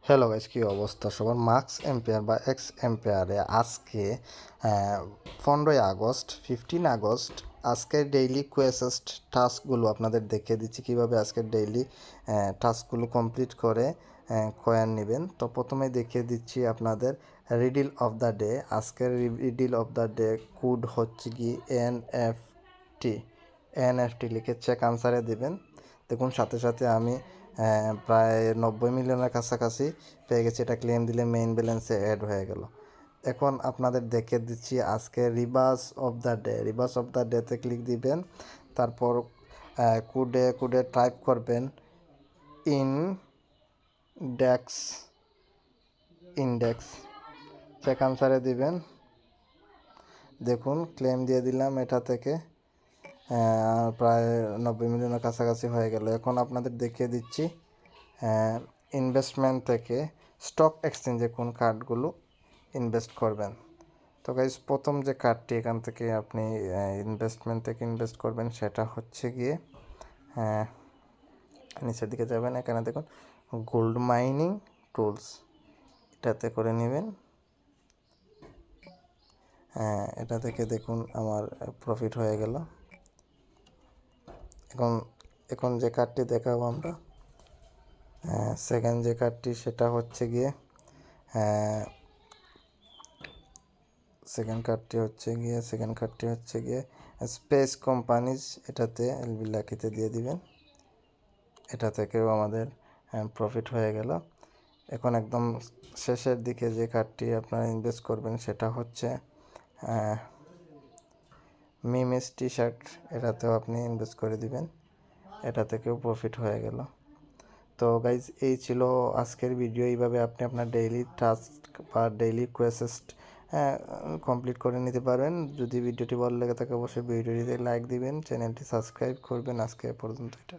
Hello guys, কী অবস্থা সবার? Marks ampere বা এক্স এম্পেয়ারে আজকে 15 আগস্ট 15 আগস্ট আজকের ডেইলি কোয়েসেস্ট টাস্কগুলো আপনাদের দেখিয়ে দিচ্ছি কীভাবে আজকের ডেইলি টাস্কগুলো কমপ্লিট করে কয়েন নেবেন। তো প্রথমে দেখিয়ে দিচ্ছি আপনাদের রিডিল অফ দ্য ডে। আজকের riddle of the day code হচ্ছে কি এনএফটি লিখে চেক আনসারে দেবেন। দেখুন সাথে সাথে আমি প্রায় 90 মিলিয়নের কাছাকাছি পেয়ে গেছি। এটা ক্লেম দিলে মেইন ব্যালেন্সে অ্যাড হয়ে গেল। এখন আপনাদের দেখে দিচ্ছি আজকে reverse of the day. Reverse of the ডেতে ক্লিক দিবেন, তারপর কুডে টাইপ করবেন ইনডেক্স ইনডেক্স চেক আনসারে দিবেন। দেখুন ক্লেম দিয়ে দিলাম, এটা থেকে প্রায় 90 মিলিয়নের কাছাকাছি হয়ে গেল। এখন আপনাদের দেখিয়ে দিচ্ছি ইনভেস্টমেন্ট থেকে স্টক এক্সচেঞ্জে কোন কার্ডগুলো ইনভেস্ট করবেন। তো গাইজ প্রথম যে কার্ডটি এখান থেকে আপনি ইনভেস্টমেন্ট থেকে ইনভেস্ট করবেন সেটা হচ্ছে গিয়ে নিচের দিকে যাবেন, এখানে দেখুন গোল্ড মাইনিং টুলস, এটাতে করে নেবেন। এটা থেকে দেখুন আমার প্রফিট হয়ে গেল। এখন যে কার্ডটি দেখাবো আমরা, সেকেন্ড যে কার্ডটি সেটা হচ্ছে গিয়ে সেকেন্ড কার্ডটি হচ্ছে গিয়ে স্পেস কোম্পানিজ, এটাতে এলবি লাকিতে দিয়ে দিবেন। এটা থেকেও আমাদের প্রফিট হয়ে গেল। এখন একদম শেষের দিকে যে কার্ডটি আপনারা ইনভেস্ট করবেন সেটা হচ্ছে মিমিস টি শার্ট, এটাতেও আপনি ইনভেস্ট করে দিবেন। এটা থেকেও প্রফিট হয়ে গেল। তো গাইজ এই ছিল আজকের ভিডিও। এইভাবে আপনি আপনার ডেইলি টাস্ক বা ডেইলি কোয়েস্ট কমপ্লিট করে নিতে পারেন। যদি ভিডিওটি ভালো লেগে থাকে অবশ্যই ভিডিওটিতে লাইক দিবেন, চ্যানেলটি সাবস্ক্রাইব করবেন। আজকে পর্যন্ত এটা।